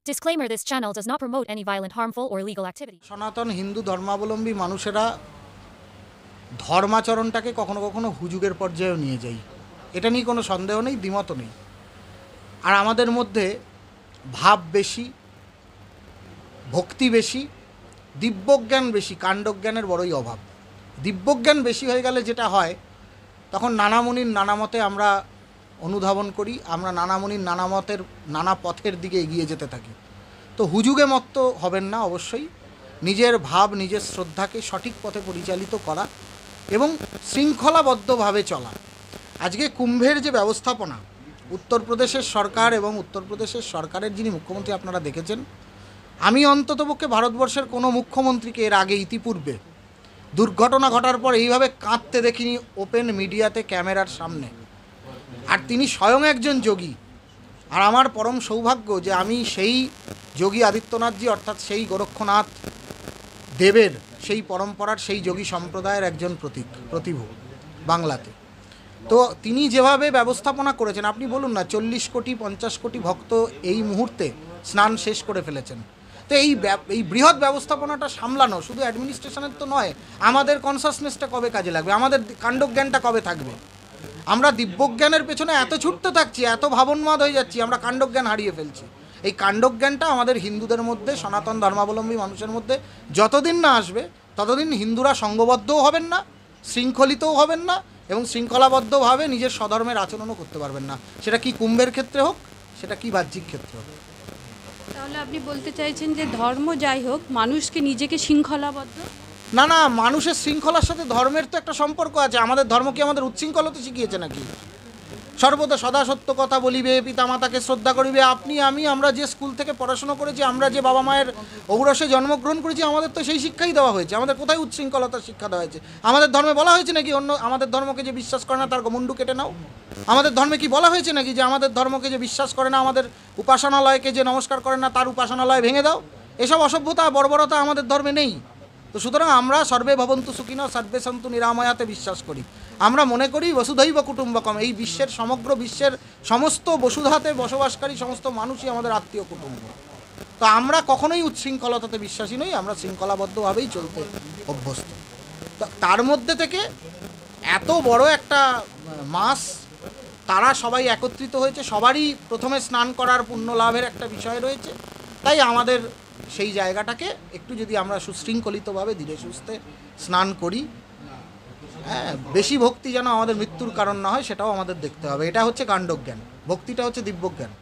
Disclaimer: This channel does not promote any violent, harmful, or illegal activity. সনাতন হিন্দু ধর্মাবলম্বী মানুষেরা ধর্মাচরণটাকে কখনো কখনো হুজুগের পর্যায়েও নিয়ে যায়, এটা নিয়ে কোনো সন্দেহ নেই, দ্বিমত নেই। আর আমাদের মধ্যে ভাব বেশি, ভক্তি বেশি, দিব্যজ্ঞান বেশি, কাণ্ডজ্ঞানের বড়ই অভাব। দিব্যজ্ঞান বেশি হয়ে গেলে যেটা হয়, তখন নানা মুনির নানা মতে আমরা অনুধাবন করি, আমরা নানা মুনির নানা মতের নানা পথের দিকে এগিয়ে যেতে থাকি। তো হুজুগে মত্ত হবেন না, অবশ্যই নিজের ভাব, নিজের শ্রদ্ধাকে সঠিক পথে পরিচালিত করা এবং শৃঙ্খলাবদ্ধভাবে চলা। আজকে কুম্ভের যে ব্যবস্থাপনা, উত্তরপ্রদেশের সরকার এবং উত্তরপ্রদেশের সরকারের যিনি মুখ্যমন্ত্রী আপনারা দেখেছেন, আমি অন্ততপক্ষে ভারতবর্ষের কোনো মুখ্যমন্ত্রীকে এর আগে ইতিপূর্বে দুর্ঘটনা ঘটার পর এইভাবে কাঁদতে দেখিনি ওপেন মিডিয়াতে, ক্যামেরার সামনে। আর তিনি স্বয়ং একজন যোগী। আর আমার পরম সৌভাগ্য যে আমি সেই যোগী আদিত্যনাথজি, অর্থাৎ সেই গোরক্ষনাথ দেবের সেই পরম্পরার, সেই যোগী সম্প্রদায়ের একজন প্রতিভূ বাংলাতে। তো তিনি যেভাবে ব্যবস্থাপনা করেছেন, আপনি বলুন না, 40 কোটি 50 কোটি ভক্ত এই মুহূর্তে স্নান শেষ করে ফেলেছেন। তো এই বৃহৎ ব্যবস্থাপনাটা সামলানো শুধু অ্যাডমিনিস্ট্রেশনের তো নয়, আমাদের কনসাসনেসটা কবে কাজে লাগবে, আমাদের কাণ্ডজ্ঞানটা কবে থাকবে? আমরা দিব্যজ্ঞানের পেছনে এত ছুটতে থাকছি, এত ভাবন্মাদ হয়ে যাচ্ছি, আমরা কাণ্ডজ্ঞান হারিয়ে ফেলছি। এই কাণ্ডজ্ঞানটা আমাদের হিন্দুদের মধ্যে, সনাতন ধর্মাবলম্বী মানুষের মধ্যে যতদিন না আসবে, ততদিন হিন্দুরা সঙ্ঘবদ্ধও হবেন না, শৃঙ্খলিতও হবেন না এবং শৃঙ্খলাবদ্ধভাবে নিজের স্বধর্মের আচরণও করতে পারবেন না। সেটা কি কুম্ভের ক্ষেত্রে হোক, সেটা কি বাহ্যিক ক্ষেত্রে হোক। তাহলে আপনি বলতে চাইছেন যে ধর্ম যাই হোক, মানুষকে নিজেকে শৃঙ্খলাবদ্ধ। না না, মানুষের শৃঙ্খলার সাথে ধর্মের তো একটা সম্পর্ক আছে। আমাদের ধর্ম কি আমাদের উচ্ছৃঙ্খলতা শিখিয়েছে নাকি? সর্বদা সদা সত্য কথা বলিবে, পিতামাতাকে শ্রদ্ধা করিবে। আমরা যে স্কুল থেকে পড়াশোনা করেছি, আমরা যে বাবা মায়ের ঔরসে জন্মগ্রহণ করেছি, আমাদের তো সেই শিক্ষাই দেওয়া হয়েছে। আমাদের কোথায় উচ্ছৃঙ্খলতার শিক্ষা দেওয়া হয়েছে? আমাদের ধর্মে বলা হয়েছে নাকি অন্য আমাদের ধর্মকে যে বিশ্বাস করে না তার মুন্ডু কেটে নাও? আমাদের ধর্মে কি বলা হয়েছে নাকি যে আমাদের ধর্মকে যে বিশ্বাস করে না, আমাদের উপাসনালয়কে যে নমস্কার করে না, তার উপাসনালয় ভেঙে দাও? এসব অসভ্যতা, বর্বরতা আমাদের ধর্মে নেই। তো সুতরাং আমরা সর্বে ভবন্তু সুখিনঃ সর্বে সন্তু নিরাময়াতে বিশ্বাস করি। আমরা মনে করি বসুধৈব কুটুম্বকম, এই বিশ্বের, সমগ্র বিশ্বের সমস্ত বসুধাতে বসবাসকারী সমস্ত মানুষই আমাদের আত্মীয় কুটুম্ব। তো আমরা কখনোই উচ্ছৃঙ্খলতাতে বিশ্বাসী নই, আমরা শৃঙ্খলাবদ্ধভাবেই চলতে অভ্যস্ত। তো তার মধ্যে থেকে এত বড় একটা মাস, তারা সবাই একত্রিত হয়েছে, সবারই প্রথমে স্নান করার পুণ্য লাভের একটা বিষয় রয়েছে। তাই আমাদের সেই জায়গাটাকে একটু যদি আমরা সুশৃঙ্খলিতভাবে ধীরে সুস্থে স্নান করি, হ্যাঁ, বেশি ভক্তি যেন আমাদের মৃত্যুর কারণ না হয়, সেটাও আমাদের দেখতে হবে। এটা হচ্ছে কাণ্ডজ্ঞান, ভক্তিটা হচ্ছে দিব্যজ্ঞান।